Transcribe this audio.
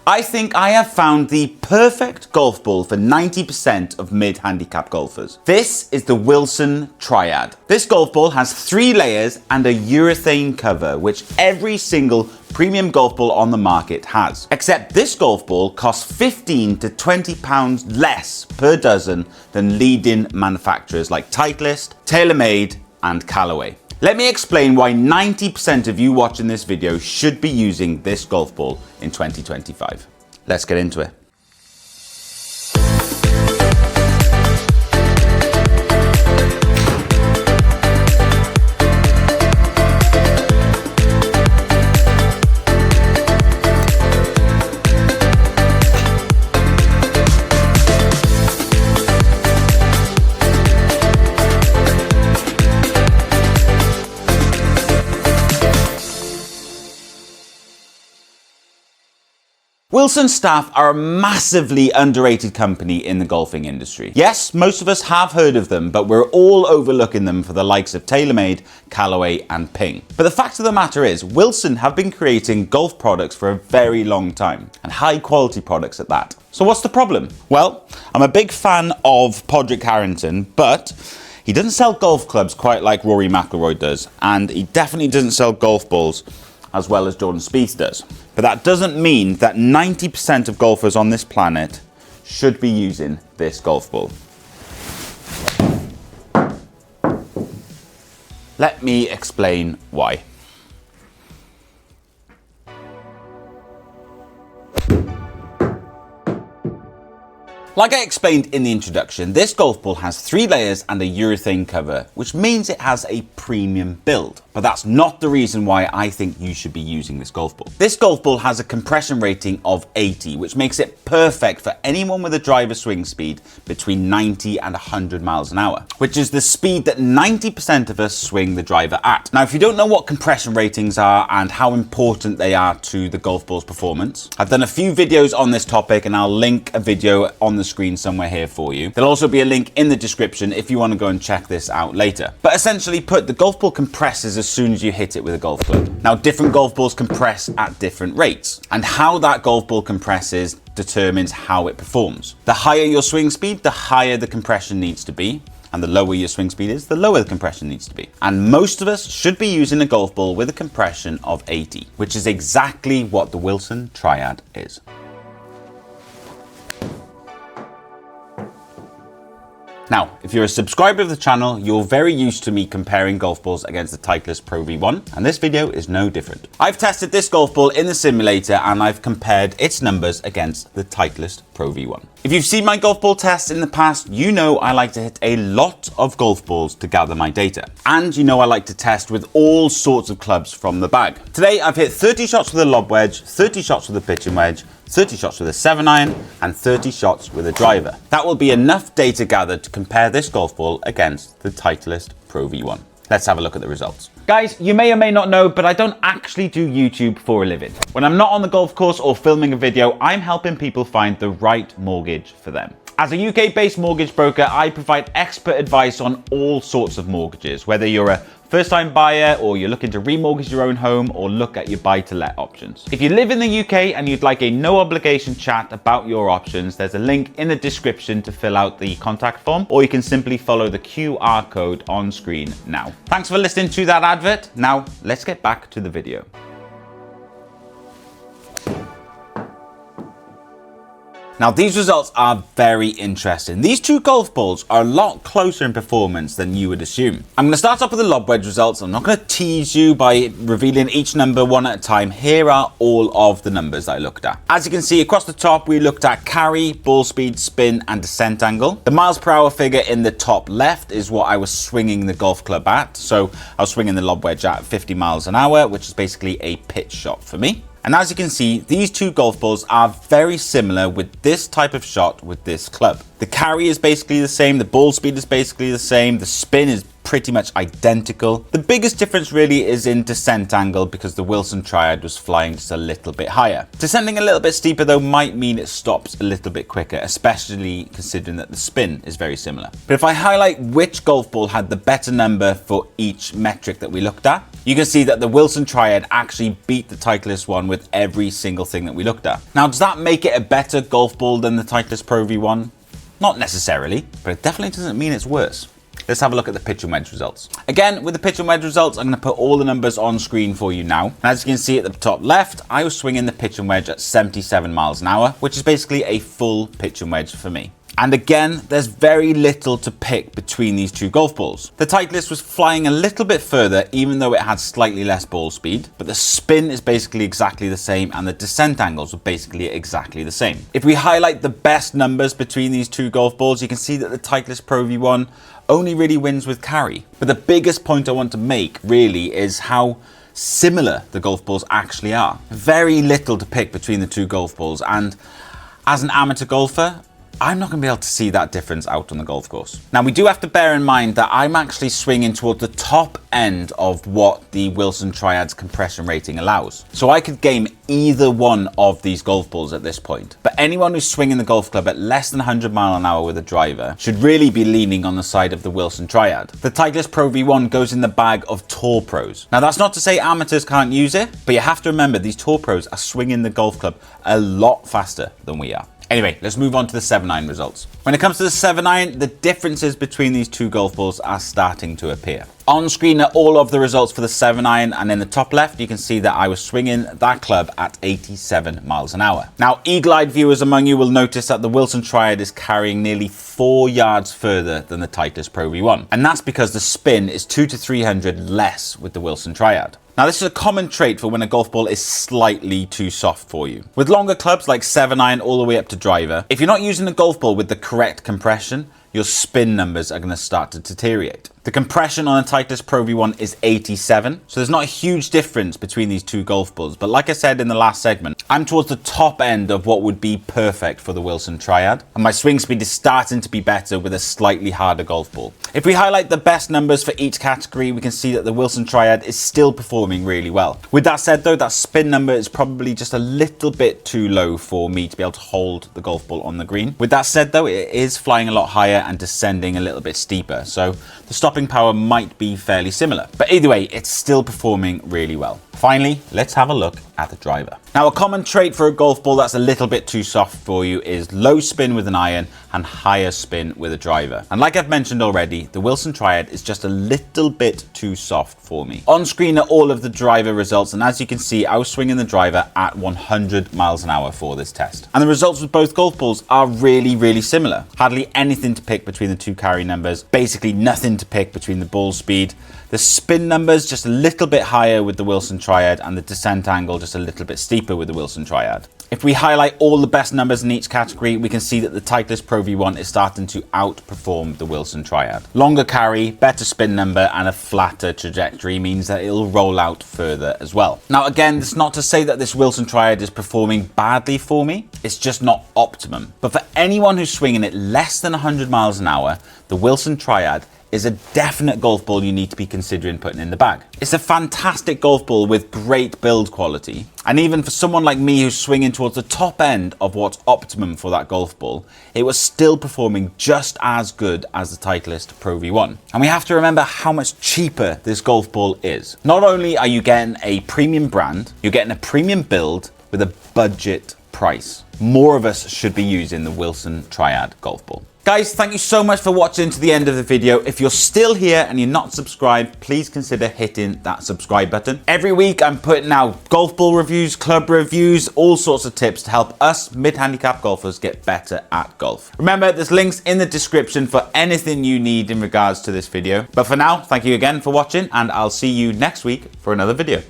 I think I have found the perfect golf ball for 90% of mid-handicap golfers. This is the Wilson Triad. This golf ball has 3 layers and a urethane cover, which every single premium golf ball on the market has. Except this golf ball costs 15 to 20 pounds less per dozen than leading manufacturers like Titleist, TaylorMade and Callaway. Let me explain why 90% of you watching this video should be using this golf ball in 2025. Let's get into it. Wilson staff are a massively underrated company in the golfing industry. Yes, most of us have heard of them, but we're all overlooking them for the likes of TaylorMade, Callaway and Ping. But the fact of the matter is, Wilson have been creating golf products for a very long time, and high quality products at that. So what's the problem? Well, I'm a big fan of Padraig Harrington, but he doesn't sell golf clubs quite like Rory McIlroy does, and he definitely doesn't sell golf balls as well as Jordan Spieth does. But that doesn't mean that 90% of golfers on this planet should be using this golf ball. Let me explain why. Like I explained in the introduction, this golf ball has 3 layers and a urethane cover, which means it has a premium build. But that's not the reason why I think you should be using this golf ball. This golf ball has a compression rating of 80, which makes it perfect for anyone with a driver swing speed between 90 and 100 miles an hour, which is the speed that 90% of us swing the driver at. Now, if you don't know what compression ratings are and how important they are to the golf ball's performance, I've done a few videos on this topic and I'll link a video on the screen somewhere here for you. There'll also be a link in the description if you want to go and check this out later. But essentially put, the golf ball compresses as soon as you hit it with a golf club. Now, different golf balls compress at different rates, and how that golf ball compresses determines how it performs. The higher your swing speed, the higher the compression needs to be, and the lower your swing speed is, the lower the compression needs to be. And most of us should be using a golf ball with a compression of 80, which is exactly what the Wilson Triad is. Now, if you're a subscriber of the channel, you're very used to me comparing golf balls against the Titleist Pro V1, and this video is no different. I've tested this golf ball in the simulator and I've compared its numbers against the Titleist Pro V1. If you've seen my golf ball tests in the past, you know I like to hit a lot of golf balls to gather my data. And you know I like to test with all sorts of clubs from the bag. Today, I've hit 30 shots with a lob wedge, 30 shots with a pitching wedge, 30 shots with a 7-iron and 30 shots with a driver. That will be enough data gathered to compare this golf ball against the Titleist Pro V1. Let's have a look at the results. Guys, you may or may not know, but I don't actually do YouTube for a living. When I'm not on the golf course or filming a video, I'm helping people find the right mortgage for them. As a UK-based mortgage broker, I provide expert advice on all sorts of mortgages, whether you're a first-time buyer or you're looking to remortgage your own home or look at your buy-to-let options. If you live in the UK and you'd like a no-obligation chat about your options, there's a link in the description to fill out the contact form, or you can simply follow the QR code on screen now. Thanks for listening to that advert. Now, let's get back to the video. Now, these results are very interesting. These 2 golf balls are a lot closer in performance than you would assume. I'm going to start off with the lob wedge results. I'm not going to tease you by revealing each number one at a time. Here are all of the numbers that I looked at. As you can see, across the top, we looked at carry, ball speed, spin, and descent angle. The miles per hour figure in the top left is what I was swinging the golf club at. So I was swinging the lob wedge at 50 miles an hour, which is basically a pitch shot for me. And as you can see, these 2 golf balls are very similar with this type of shot with this club. The carry is basically the same, the ball speed is basically the same, the spin is pretty much identical. The biggest difference really is in descent angle because the Wilson Triad was flying just a little bit higher. Descending a little bit steeper though might mean it stops a little bit quicker, especially considering that the spin is very similar. But if I highlight which golf ball had the better number for each metric that we looked at, you can see that the Wilson Triad actually beat the Titleist one with every single thing that we looked at. Now, does that make it a better golf ball than the Titleist Pro V1? Not necessarily, but it definitely doesn't mean it's worse. Let's have a look at the pitch and wedge results. Again, with the pitch and wedge results, I'm going to put all the numbers on screen for you now. And as you can see at the top left, I was swinging the pitch and wedge at 77 miles an hour, which is basically a full pitch and wedge for me. And again, there's very little to pick between these two golf balls. The Titleist was flying a little bit further, even though it had slightly less ball speed, but the spin is basically exactly the same and the descent angles were basically exactly the same. If we highlight the best numbers between these two golf balls, you can see that the Titleist Pro V1 only really wins with carry. But the biggest point I want to make really is how similar the golf balls actually are. Very little to pick between the two golf balls, and as an amateur golfer, I'm not going to be able to see that difference out on the golf course. Now, we do have to bear in mind that I'm actually swinging toward the top end of what the Wilson Triad's compression rating allows. So I could game either one of these golf balls at this point. But anyone who's swinging the golf club at less than 100 miles an hour with a driver should really be leaning on the side of the Wilson Triad. The Titleist Pro V1 goes in the bag of tour pros. Now, that's not to say amateurs can't use it, but you have to remember these tour pros are swinging the golf club a lot faster than we are. Anyway, let's move on to the 7-iron results. When it comes to the 7-iron, the differences between these two golf balls are starting to appear. On screen are all of the results for the 7-iron, and in the top left, you can see that I was swinging that club at 87 miles an hour. Now, eagle-eyed viewers among you will notice that the Wilson Triad is carrying nearly 4 yards further than the Titleist Pro V1, and that's because the spin is 200 to 300 less with the Wilson Triad. Now, this is a common trait for when a golf ball is slightly too soft for you. With longer clubs like 7-iron all the way up to driver, if you're not using a golf ball with the correct compression, your spin numbers are going to start to deteriorate. The compression on a Titleist Pro V1 is 87, so there's not a huge difference between these two golf balls. But like I said in the last segment, I'm towards the top end of what would be perfect for the Wilson Triad, and my swing speed is starting to be better with a slightly harder golf ball. If we highlight the best numbers for each category, we can see that the Wilson Triad is still performing really well. With that said though, that spin number is probably just a little bit too low for me to be able to hold the golf ball on the green. With that said though, it is flying a lot higher and descending a little bit steeper, so the stopping power might be fairly similar. But either way, it's still performing really well. Finally, let's have a look at the driver. Now, a common trait for a golf ball that's a little bit too soft for you is low spin with an iron and higher spin with a driver. And like I've mentioned already, the Wilson Triad is just a little bit too soft for me. On screen are all of the driver results, and as you can see, I was swinging the driver at 100 miles an hour for this test. And the results with both golf balls are really, really similar. Hardly anything to pick between the two carry numbers, basically nothing to pick between the ball speed. The spin numbers just a little bit higher with the Wilson Triad, and the descent angle just a little bit steeper with the Wilson Triad. If we highlight all the best numbers in each category, we can see that the Titleist Pro V1 is starting to outperform the Wilson Triad. Longer carry, better spin number, and a flatter trajectory means that it'll roll out further as well. Now again, it's not to say that this Wilson Triad is performing badly for me, it's just not optimum. But for anyone who's swinging it less than 100 miles an hour, the Wilson Triad is a definite golf ball you need to be considering putting in the bag. It's a fantastic golf ball with great build quality. And even for someone like me who's swinging towards the top end of what's optimum for that golf ball, it was still performing just as good as the Titleist Pro V1. And we have to remember how much cheaper this golf ball is. Not only are you getting a premium brand, you're getting a premium build with a budget price. More of us should be using the Wilson Triad golf ball. Guys, thank you so much for watching to the end of the video. If you're still here and you're not subscribed, please consider hitting that subscribe button. Every week I'm putting out golf ball reviews, club reviews, all sorts of tips to help us mid-handicap golfers get better at golf. Remember, there's links in the description for anything you need in regards to this video. But for now, thank you again for watching, and I'll see you next week for another video.